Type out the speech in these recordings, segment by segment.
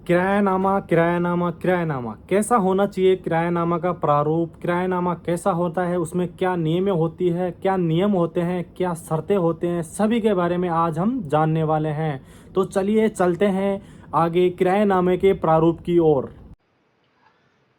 किरायानामा किरायानामा किरायानामा कैसा होना चाहिए? किरायानामा का प्रारूप, किरायानामा कैसा होता है, उसमें क्या नियम होती है, क्या नियम होते हैं, क्या शर्तें होते हैं, सभी के बारे में आज हम जानने वाले हैं। तो चलिए चलते हैं आगे किरायानामे के प्रारूप की ओर।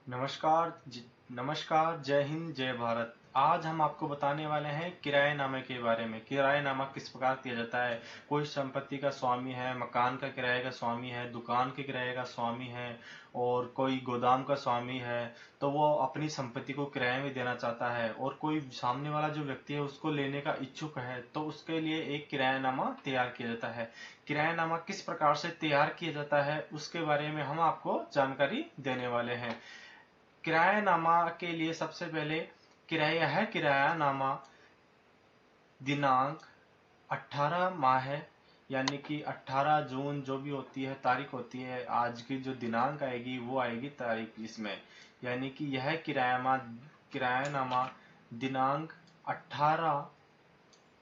नमस्कार, जय हिंद, जय भारत। आज हम आपको बताने वाले हैं किराएनामे के बारे में। किराएनामा किस प्रकार किया जाता है। कोई संपत्ति का स्वामी है, मकान का किराए का स्वामी है, दुकान के किराए का स्वामी है और कोई गोदाम का स्वामी है, तो वो अपनी संपत्ति को किराए में देना चाहता है और कोई सामने वाला जो व्यक्ति है उसको लेने का इच्छुक है, तो उसके लिए एक किरायानामा तैयार किया जाता है। किरायानामा किस प्रकार से तैयार किया जाता है उसके बारे में हम आपको जानकारी देने वाले हैं। किरायानामा के लिए सबसे पहले किरायानामा दिनांक 18 माह है, यानी कि 18 जून जो भी होती है तारीख होती है, आज की जो दिनांक आएगी वो आएगी तारीख इसमें, यानी कि यह किरायानामा दिनांक 18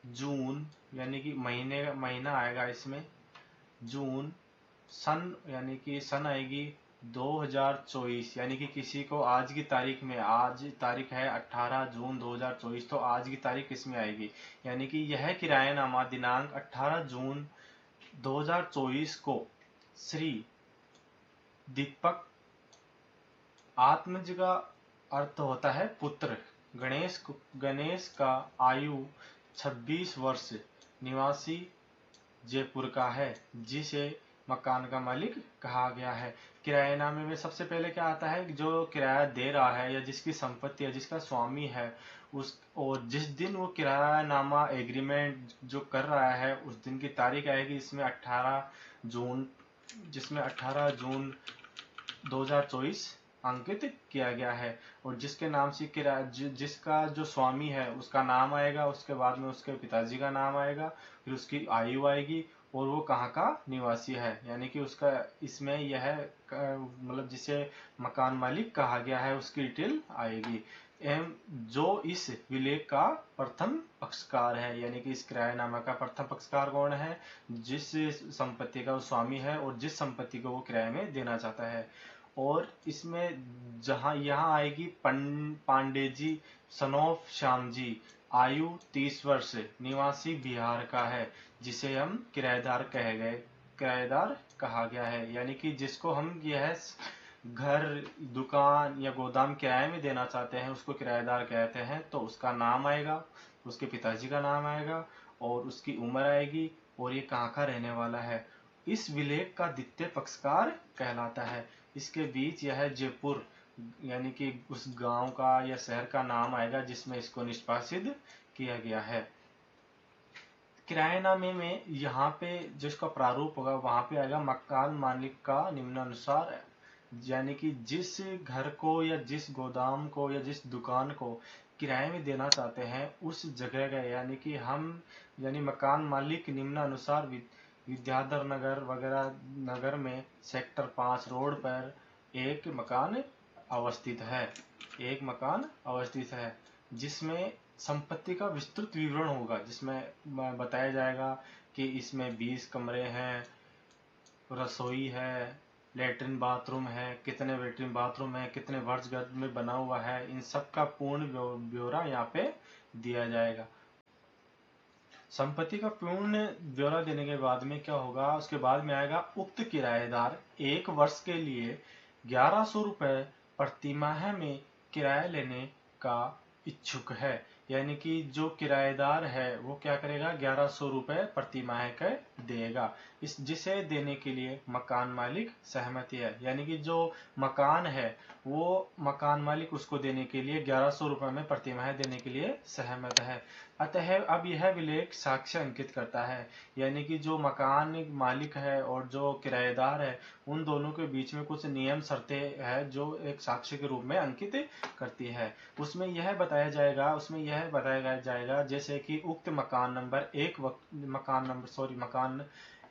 जून, यानी कि महीना आएगा इसमें जून, सन यानी कि सन आएगी 2024, यानी कि किसी को आज की तारीख में, आज तारीख है 18 जून 2024, तो आज की तारीख इसमें आएगी, यानी कि यह किरायानामा दिनांक 18 जून 2024 को श्री दीपक आत्मज का अर्थ होता है पुत्र गणेश का आयु 26 वर्ष, निवासी जयपुर का है, जिसे मकान का मालिक कहा गया है। किराएनामे में सबसे पहले क्या आता है, जो किराया दे रहा है या जिसकी संपत्ति है, जिसका स्वामी है, उस और जिस दिन वो किरायानामा एग्रीमेंट जो कर रहा है उस दिन की तारीख आएगी इसमें 18 जून, जिसमें 18 जून 2024 अंकित किया गया है। और जिसके नाम से जिसका जो स्वामी है उसका नाम आएगा, उसके बाद में उसके पिताजी का नाम आएगा, फिर उसकी आयु आएगी और वो कहाँ का निवासी है, यानी कि उसका इसमें यह मतलब जिसे मकान मालिक कहा गया है उसकी डिटेल आएगी। एवं जो इस विलेख का प्रथम पक्षकार है, यानी कि इस किरायानामा का प्रथम पक्षकार कौन है, जिस संपत्ति का वो स्वामी है और जिस संपत्ति को वो किराए में देना चाहता है। और इसमें जहां यहाँ आएगी पांडे जी सनोफ श्याम जी, आयु 30 वर्ष, निवासी बिहार का है, जिसे हम किराएदार कहा गया है, यानी कि जिसको हम यह घर, दुकान या गोदाम किराए में देना चाहते हैं उसको किराएदार कहते हैं। तो उसका नाम आएगा, उसके पिताजी का नाम आएगा और उसकी उम्र आएगी और ये कहाँ का रहने वाला है। इस विलेख का द्वितीय पक्षकार कहलाता है। इसके बीच यह जयपुर, यानी कि उस गांव का या शहर का नाम आएगा जिसमें इसको निष्पादित किया गया है। किराएनामे में यहाँ पे जिसका प्रारूप होगा वहां पे आएगा मकान मालिक का निम्नानुसार, यानी कि जिस घर को या जिस गोदाम को या जिस दुकान को किराए में देना चाहते हैं उस जगह का, यानी मकान मालिक निम्नानुसार विद्याधर नगर वगैरह नगर में सेक्टर 5 रोड पर एक मकान अवस्थित है एक मकान अवस्थित है, जिसमें संपत्ति का विस्तृत विवरण होगा, जिसमें बताया जाएगा कि इसमें 20 कमरे हैं, रसोई है, लेटरिन बाथरूम है, कितने लेटरिन बाथरूम है, कितने वर्ष गज में बना हुआ है, इन सब का पूर्ण ब्यौरा यहाँ पे दिया जाएगा। संपत्ति का पूर्ण ब्यौरा देने के बाद में क्या होगा, उसके बाद में आएगा उक्त किराएदार 1 वर्ष के लिए 1100 रुपये प्रतिमाह में किराया लेने का इच्छुक है, यानी कि जो किराएदार है वो क्या करेगा, 1100 रुपये प्रतिमाह का देगा, जिसे देने के लिए मकान मालिक सहमति है, यानी कि जो मकान है वो मकान मालिक उसको देने के लिए 1100 रुपये में प्रतिमाह देने के लिए सहमत है। अतः अब यह विलेख साक्ष्य अंकित करता है, यानी कि जो मकान मालिक है और जो किराएदार है उन दोनों के बीच में कुछ नियम शर्तें है जो एक साक्ष्य के रूप में अंकित करती है। उसमें यह बताया जाएगा जैसे कि उक्त मकान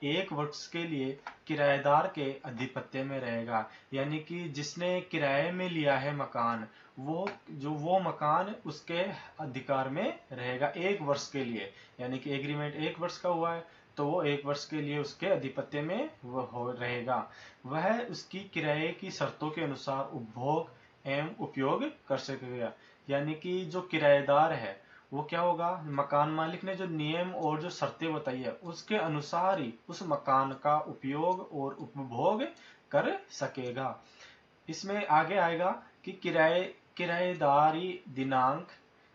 1 वर्ष के लिए किराएदार के अधिपत्य में रहेगा, यानी कि जिसने किराए में लिया है मकान, वो मकान उसके अधिकार में रहेगा 1 वर्ष के लिए, यानी कि एग्रीमेंट 1 वर्ष का हुआ है, तो वो 1 वर्ष के लिए उसके अधिपत्य में वो रहेगा। वह उसकी किराए की शर्तों के अनुसार उपभोग एवं उपयोग कर सकेगा। यानी कि जो किराएदार है वो क्या होगा, मकान मालिक ने जो नियम और जो शर्तें बताई है उसके अनुसार ही उस मकान का उपयोग और उपभोग कर सकेगा। इसमें आगे आएगा कि किराएदारी दिनांक,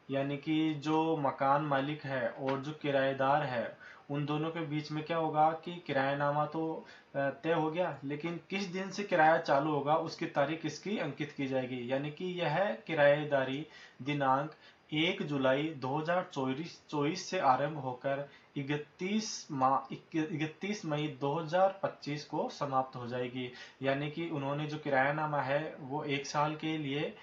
यानी कि जो मकान मालिक है और जो किराएदार है उन दोनों के बीच में क्या होगा कि किरायानामा तो तय हो गया, लेकिन किस दिन से किराया चालू होगा उसकी तारीख इसकी अंकित की जाएगी। यानी कि यह किराएदारी दिनांक 1 जुलाई 2024 से आरंभ होकर 31 मई 2025 को समाप्त हो जाएगी। यानी कि उन्होंने जो किरायानामा है वो 1 साल के लिए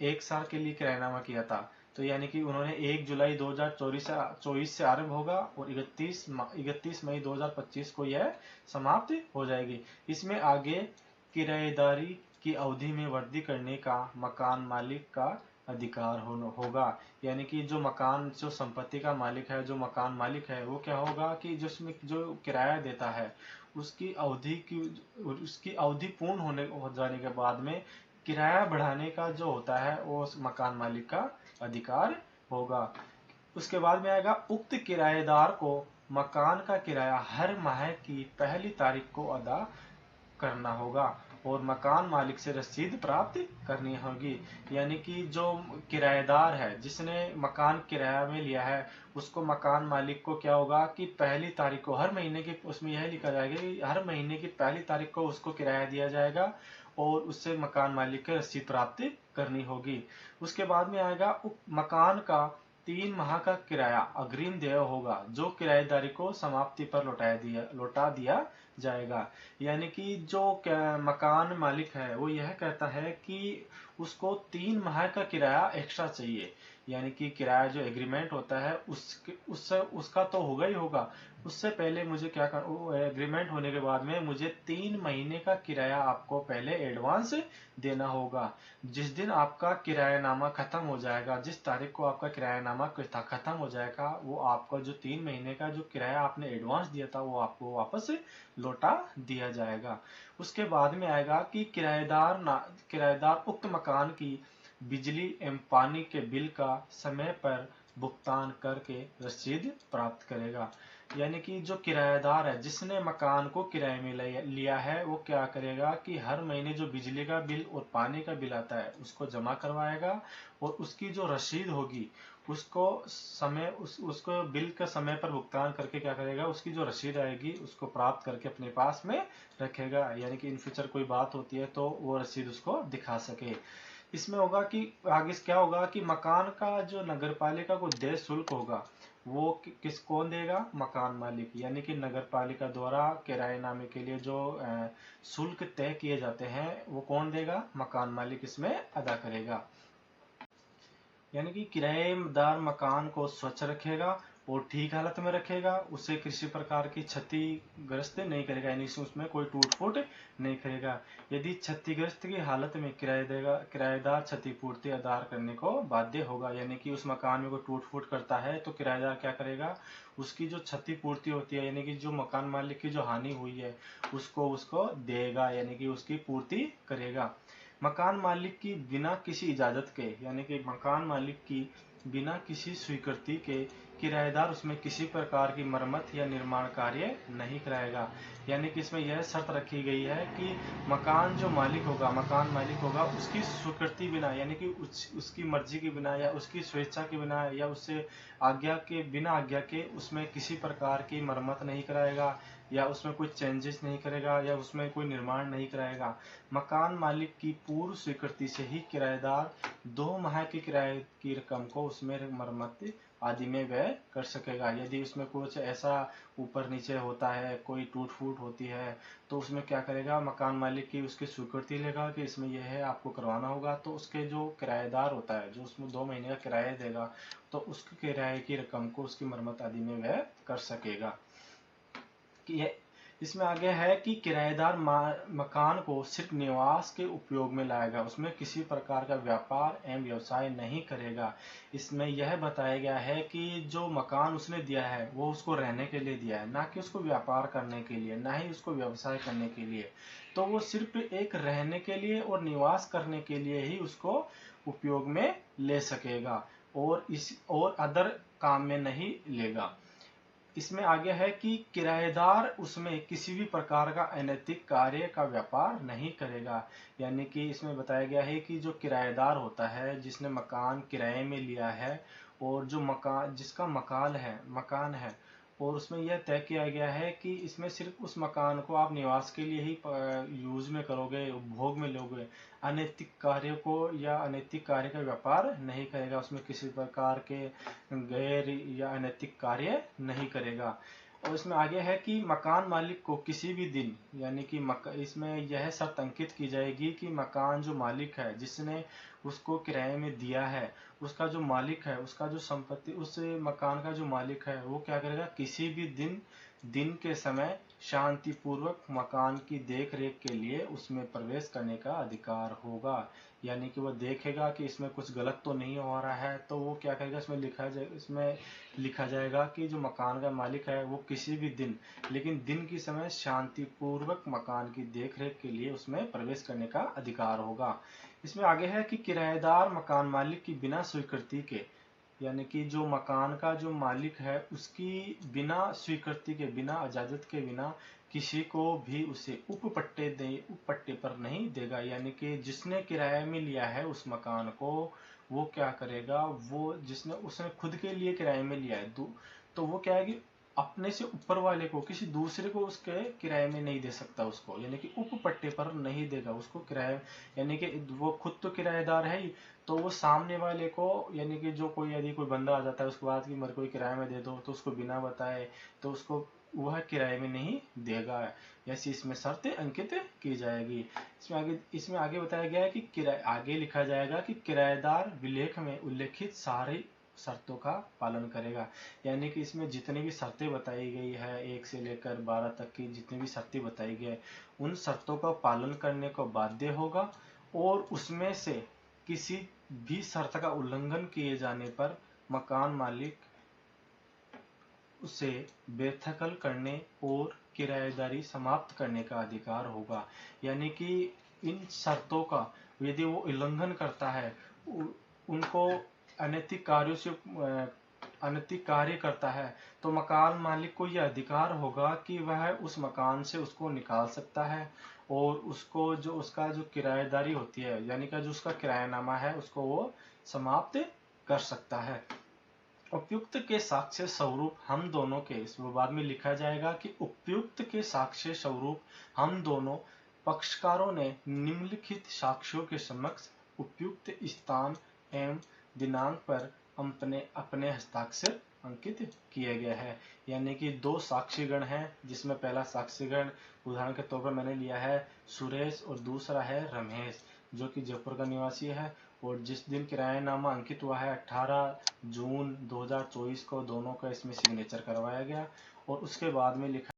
किरायानामा किया था, तो यानी कि उन्होंने 1 जुलाई 2024 से आरंभ होगा और 31 मई 2025 को यह समाप्त हो जाएगी। इसमें आगे किराएदारी की अवधि में वृद्धि करने का मकान मालिक का अधिकार होगा। यानी कि जो संपत्ति का मालिक है, जो मकान मालिक है, वो क्या होगा कि जिसमें जो किराया देता है उसकी अवधि पूर्ण हो जाने के बाद में किराया बढ़ाने का जो होता है वो उस मकान मालिक का अधिकार होगा। उसके बाद में आएगा, उक्त किराएदार को मकान का किराया हर माह की पहली तारीख को अदा करना होगा और मकान मालिक से रसीद प्राप्त करनी होगी। यानी कि जो किराएदार है जिसने मकान किराया में लिया है उसको मकान मालिक को क्या होगा कि पहली तारीख को हर महीने की, उसमें यह लिखा जाएगा कि हर महीने की पहली तारीख को उसको किराया दिया जाएगा और उससे मकान मालिक की रसीद प्राप्त करनी होगी। उसके बाद में आएगा, मकान का 3 माह का किराया अग्रिम देय होगा जो किराएदारी को समाप्ति पर लौटा दिया जाएगा। यानी कि जो मकान मालिक है वो यह कहता है कि उसको 3 माह का किराया एक्स्ट्रा चाहिए। यानी कि किराया जो एग्रीमेंट होता है उसका तो होगा ही होगा, उससे पहले मुझे क्या कर, एग्रीमेंट होने के बाद में मुझे 3 महीने का किराया आपको पहले एडवांस देना होगा। जिस दिन आपका किरायानामा खत्म हो जाएगा, जिस तारीख को आपका किरायानामा खत्म हो जाएगा, वो आपका जो 3 महीने का जो किराया आपने एडवांस दिया था वो आपको वापस लौटा दिया जाएगा। उसके बाद में आएगा कि किराएदार उक्त मकान की बिजली एवं पानी के बिल का समय पर भुगतान करके रसीद प्राप्त करेगा। यानी कि जो किराएदार है जिसने मकान को किराए में लिया है वो क्या करेगा कि हर महीने जो बिजली का बिल और पानी का बिल आता है उसको जमा करवाएगा और उसकी जो रसीद होगी उसको बिल का समय पर भुगतान करके क्या करेगा, उसकी जो रसीद आएगी उसको प्राप्त करके अपने पास में रखेगा। यानी कि इन फ्यूचर कोई बात होती है तो वो रसीद उसको दिखा सके। इसमें होगा कि आगे क्या होगा कि मकान का जो नगर पालिका को देय शुल्क होगा वो कौन देगा, मकान मालिक। यानी कि नगर पालिका द्वारा किराएनामे के लिए जो शुल्क तय किए जाते हैं वो कौन देगा, मकान मालिक इसमें अदा करेगा। यानी कि किराएदार मकान को स्वच्छ रखेगा और ठीक हालत में रखेगा, उसे किसी प्रकार की क्षतिग्रस्त नहीं करेगा, यानी उसमें कोई टूट फूट नहीं करेगा। यदि क्षतिग्रस्त की हालत में किराएदार क्षतिपूर्ति अदा करने को बाध्य होगा। यानी कि उस मकान में कोई टूट फूट करता है तो किराएदार क्या करेगा, उसकी जो क्षतिपूर्ति होती है, यानी कि जो मकान मालिक की जो हानि हुई है उसको देगा, यानी कि उसकी पूर्ति करेगा। मकान मालिक की बिना किसी इजाजत के, यानी कि मकान मालिक की बिना किसी स्वीकृति के किराएदार उसमें किसी प्रकार की मरम्मत या निर्माण कार्य नहीं कराएगा। यानी कि इसमें यह शर्त रखी गई है कि मकान मालिक होगा उसकी स्वीकृति बिना, यानी कि उसकी मर्जी के बिना या उसकी स्वेच्छा के बिना या उससे बिना आज्ञा के उसमें किसी प्रकार की मरम्मत नहीं कराएगा या उसमें कोई चेंजेस नहीं करेगा या उसमें कोई निर्माण नहीं कराएगा। मकान मालिक की पूर्व स्वीकृति से ही किराएदार 2 माह के किराए की रकम को उसमें मरम्मत आदि में व्यय कर सकेगा। यदि उसमें कुछ ऐसा ऊपर नीचे होता है, कोई टूट फूट होती है, तो उसमें क्या करेगा, मकान मालिक की उसकी स्वीकृति लेगा कि इसमें यह है आपको करवाना होगा, तो उसके जो किराएदार होता है जो उसमें 2 महीने का किराया देगा तो उसके किराए की रकम को उसकी मरम्मत आदि में व्यय कर सकेगा। कि इसमें आगे है कि किराएदार मकान को सिर्फ निवास के उपयोग में लाएगा, उसमें किसी प्रकार का व्यापार एवं व्यवसाय नहीं करेगा। इसमें यह बताया गया है कि जो मकान उसने दिया है वो उसको रहने के लिए दिया है, ना कि उसको व्यापार करने के लिए, ना ही उसको व्यवसाय करने के लिए। तो वो सिर्फ एक रहने के लिए और निवास करने के लिए ही उसको उपयोग में ले सकेगा, और अदर काम में नहीं लेगा। इसमें आगे है कि किराएदार उसमें किसी भी प्रकार का अनैतिक कार्य का व्यापार नहीं करेगा। यानी कि इसमें बताया गया है कि जो किराएदार होता है, जिसने मकान किराए में लिया है, और जो जिसका मकान है, और उसमें यह तय किया गया है कि इसमें सिर्फ उस मकान को आप निवास के लिए ही यूज में करोगे, उपभोग में लोगे, अनैतिक कार्य को या अनैतिक कार्य का व्यापार नहीं करेगा, उसमें किसी प्रकार के गैर या अनैतिक कार्य नहीं करेगा। और इसमें आगे है कि मकान मालिक को किसी भी दिन, यानी कि इसमें यह शर्त अंकित की जाएगी कि मकान जो मालिक है, जिसने उसको किराए में दिया है, उसका जो मालिक है, उसका जो संपत्ति, उस मकान का जो मालिक है, वो क्या करेगा, किसी भी दिन के समय शांतिपूर्वक मकान की देख रेख के लिए उसमें प्रवेश करने का अधिकार होगा। यानी कि वो देखेगा कि इसमें कुछ गलत तो नहीं हो रहा है, तो वो क्या करेगा, इसमें लिखा जाएगा कि जो मकान का मालिक है वो किसी भी दिन, लेकिन दिन की समय शांतिपूर्वक मकान की देख रेख के लिए उसमें प्रवेश करने का अधिकार होगा। इसमें आगे है कि किराएदार मकान मालिक की बिना स्वीकृति के, यानी कि जो मकान का जो मालिक है उसकी बिना स्वीकृति के, बिना इजाजत के बिना किसी को भी उसे उपपट्टे पर नहीं देगा। यानी कि जिसने किराए में लिया है उस मकान को, वो क्या करेगा, वो जिसने उसने खुद के लिए किराए में लिया है, तो वो क्या है कि अपने से ऊपर वाले को, किसी दूसरे को उसके किराए में नहीं दे सकता उसको, यानी कि उपपट्टे पर नहीं देगा उसको किराए। यानी कि वो खुद तो किराएदार है ही, तो वो सामने वाले को, यानी कि जो कोई यदि कोई बंदा आ जाता है उसके बाद कि मेरे को किराए में दे दो, तो उसको बिना बताए तो उसको वह किराए में नहीं देगा। ऐसी इसमें शर्त अंकित की जाएगी। इसमें आगे बताया गया है कि आगे लिखा जाएगा कि किराएदार विलेख में उल्लेखित सारी शर्तों का पालन करेगा। यानी कि इसमें जितनी भी शर्तें बताई गई है, 1 से लेकर 12 तक की जितनी भी शर्तें बताई गई, उन शर्तों का पालन करने को बाध्य होगा, और उसमें से किसी भी शर्त का उल्लंघन किए जाने पर मकान मालिक उसे बेदखल करने और किराएदारी समाप्त करने का अधिकार होगा। यानी कि इन शर्तों का यदि वो उल्लंघन करता है, उनको अनैतिक कार्यों से अनैतिक कार्य करता है, तो मकान मालिक को यह अधिकार होगा कि वह उस मकान से उसको निकाल सकता है, और उसको जो उसका जो किराएदारी होती है, यानी कि जो उसका किरायानामा है, उसको वो समाप्त कर सकता है। उपयुक्त के साक्ष्य स्वरूप हम दोनों के, इसमें बाद में लिखा जाएगा कि उपयुक्त के साक्ष्य स्वरूप हम दोनों पक्षकारों ने निम्नलिखित साक्ष्यों के समक्ष उपयुक्त स्थान एवं दिनांक पर अपने हस्ताक्षर अंकित किए गए हैं। यानी कि 2 साक्षीगण हैं, जिसमें पहला साक्षीगण उदाहरण के तौर पर मैंने लिया है सुरेश, और दूसरा है रमेश, जो कि जयपुर का निवासी है, और जिस दिन किरायानामा अंकित हुआ है 18 जून 2024 को, दोनों का इसमें सिग्नेचर करवाया गया। और उसके बाद में लिखा,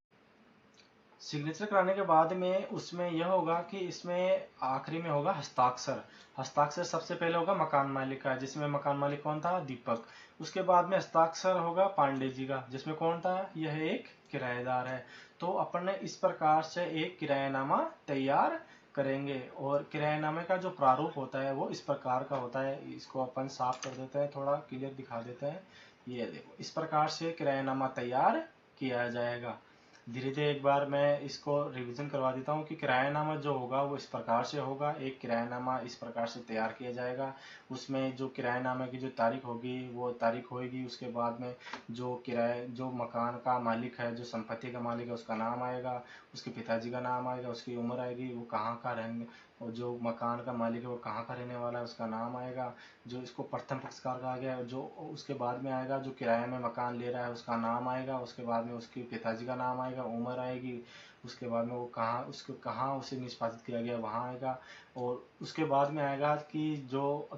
सिग्नेचर कराने के बाद में उसमें यह होगा कि इसमें आखिरी में होगा हस्ताक्षर। हस्ताक्षर सबसे पहले होगा मकान मालिक का, जिसमें मकान मालिक कौन था, दीपक। उसके बाद में हस्ताक्षर होगा पांडे जी का, जिसमें कौन था, यह एक किराएदार है। तो अपन ने इस प्रकार से एक किरायानामा तैयार करेंगे, और किरायानामे का जो प्रारूप होता है वो इस प्रकार का होता है। इसको अपन साफ कर देते हैं, थोड़ा क्लियर दिखा देते हैं। ये देखो, इस प्रकार से किरायानामा तैयार किया जाएगा। धीरे धीरे एक बार मैं इसको रिवीजन करवा देता हूँ कि किरायानामा जो होगा वो इस प्रकार से होगा। एक किरायानामा इस प्रकार से तैयार किया जाएगा, उसमें जो किरायानामे की जो तारीख होगी वो तारीख होगी। उसके बाद में जो मकान का मालिक है, जो संपत्ति का मालिक है, उसका नाम आएगा, उसके पिताजी का नाम आएगा, उसकी उम्र आएगी, वो कहाँ का रहने, और जो मकान का मालिक है वो कहाँ का रहने वाला है, उसका नाम आएगा। जो इसको प्रथम पक्षकार कहा गया है, जो उसके बाद में आएगा, जो किराए में मकान ले रहा है उसका नाम आएगा, उसके बाद में उसके पिताजी का नाम आएगा, उम्र आएगी, उसके बाद में वो कहाँ उसे निष्पादित किया गया वहाँ आएगा, और उसके बाद में आएगा कि जो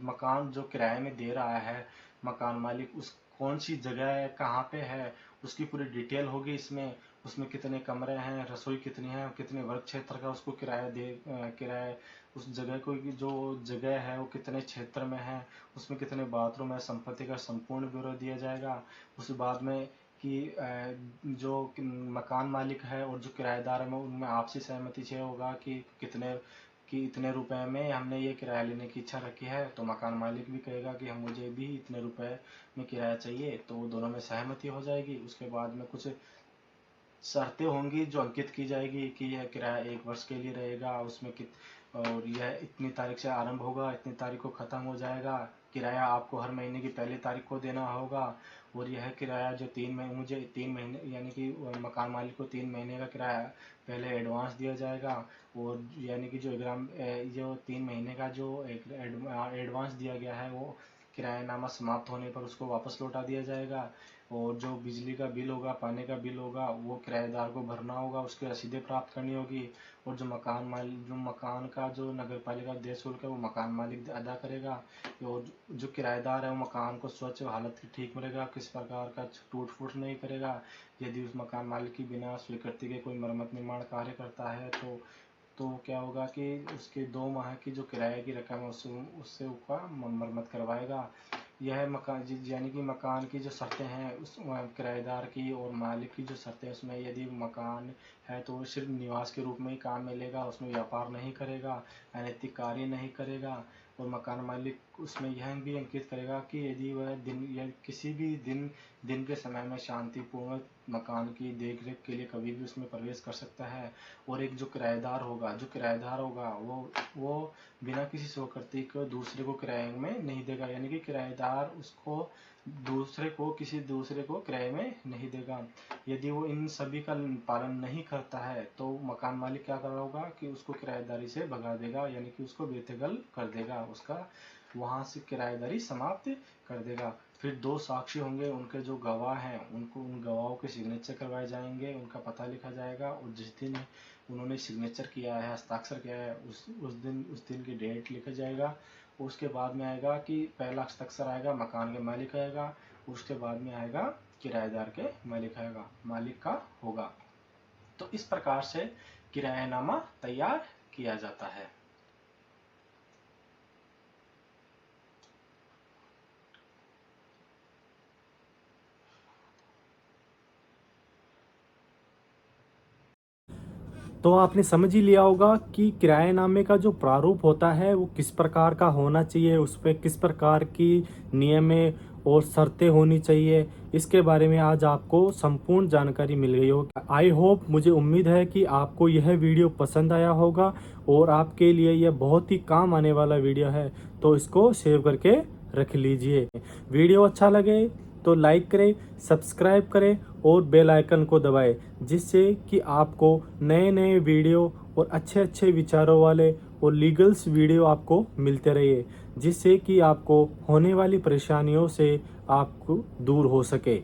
मकान जो किराए में दे रहा है मकान मालिक, उस कौन सी जगह है, कहाँ पे है, उसकी पूरी डिटेल होगी इसमें। उसमें कितने कमरे हैं, रसोई कितनी है, कितने वर्ग क्षेत्र का उसको किराया उस जगह को जो जगह है वो कितने क्षेत्र में है, उसमें कितने बाथरूम है, संपत्ति का संपूर्ण ब्यौरा दिया जाएगा। उस बाद में कि जो मकान मालिक है और जो किराएदार है उनमें आपसी सहमति से होगा कि इतने रुपए में हमने ये किराया लेने की इच्छा रखी है, तो मकान मालिक भी कहेगा कि हम मुझे भी इतने रुपए में किराया चाहिए, तो दोनों में सहमति हो जाएगी। उसके बाद में कुछ शर्तें होंगी जो अंकित की जाएगी कि यह किराया 1 वर्ष के लिए रहेगा, उसमें और यह इतनी तारीख से आरंभ होगा, इतनी तारीख को खत्म हो जाएगा। किराया आपको हर महीने की पहली तारीख को देना होगा, और यह किराया जो 3 महीने यानी कि मकान मालिक को 3 महीने का किराया पहले एडवांस दिया जाएगा, और यानी कि जो 3 महीने का जो एक एडवांस दिया गया है वो किरायानामा समाप्त होने पर उसको वापस लौटा दिया जाएगा। और जो बिजली का बिल होगा, पानी का बिल होगा, वो किराएदार को भरना होगा, उसकी रसीदें प्राप्त करनी होगी। और जो मकान का जो नगर पालिका देय शुल्क है वो मकान मालिक अदा करेगा। और जो किराएदार है वो मकान को स्वच्छ हालत की ठीक करेगा, किस प्रकार का टूट फूट नहीं करेगा। यदि उस मकान मालिक की बिना स्वीकृति के कोई मरम्मत निर्माण कार्य करता है तो क्या होगा कि उसके 2 माह की जो किराए की रकम है उससे उसका मरम्मत करवाएगा। यह मकान यानी कि मकान की जो शर्तें हैं उस किराएदार की और मालिक की जो शर्तें, उसमें यदि मकान है तो वो सिर्फ निवास के रूप में ही काम मिलेगा, उसमें व्यापार नहीं करेगा, अनैतिक कार्य नहीं करेगा। और मकान मालिक उसमें यह भी अंकित करेगा कि यदि वह किसी भी दिन के समय में शांतिपूर्वक मकान की देखरेख के लिए कभी भी उसमें प्रवेश कर सकता है। और एक जो किराएदार होगा वो बिना किसी स्वीकृति को दूसरे को किराए में नहीं देगा, यानी कि किराएदार उसको किसी दूसरे को किराए में नहीं देगा। यदि वो इन सभी का पालन नहीं करता है तो मकान मालिक क्या कर रहा होगा कि उसको किराएदारी से भगा देगा, यानी कि उसको बेदखल कर देगा, उसका वहां से किराएदारी समाप्त कर देगा। फिर 2 साक्षी होंगे, उनके जो गवाह हैं उन गवाहों के सिग्नेचर करवाए जाएंगे, उनका पता लिखा जाएगा, और जिस दिन उन्होंने सिग्नेचर किया है, हस्ताक्षर किया है, उस दिन की डेट लिखा जाएगा। उसके बाद में आएगा कि पहला हस्ताक्षर आएगा मकान के मालिक आएगा, उसके बाद में आएगा किराएदार के मालिक का होगा। तो इस प्रकार से किरायानामा तैयार किया जाता है। तो आपने समझ ही लिया होगा कि किराएनामे का जो प्रारूप होता है वो किस प्रकार का होना चाहिए, उस पर किस प्रकार की नियमें और शर्तें होनी चाहिए। इसके बारे में आज आपको संपूर्ण जानकारी मिल गई होगी। आई होप, मुझे उम्मीद है कि आपको यह वीडियो पसंद आया होगा और आपके लिए यह बहुत ही काम आने वाला वीडियो है, तो इसको सेव करके रख लीजिए। वीडियो अच्छा लगे तो लाइक करें, सब्सक्राइब करें और बेल आइकन को दबाएं, जिससे कि आपको नए नए वीडियो और अच्छे अच्छे विचारों वाले और लीगल्स वीडियो आपको मिलते रहिए, जिससे कि आपको होने वाली परेशानियों से आपको दूर हो सके।